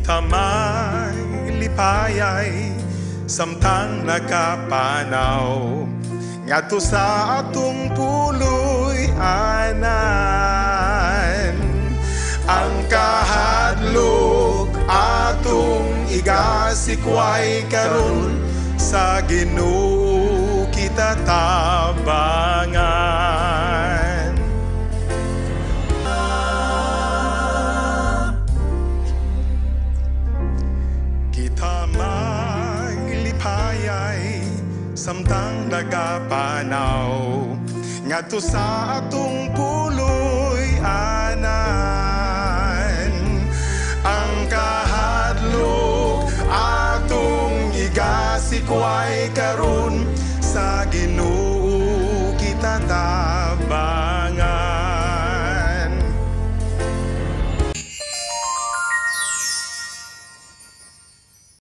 Kita may lipayay samtang nakapanaw ngadto sa atong puloy anan. Ang kahadlok atong igasikway karon sa Ginoo kita tabangan. Kita may lipayay samtang nagapanaw ngadto sa atong puloy anan. Ang kahadlok atong igasikway karon sa Ginoo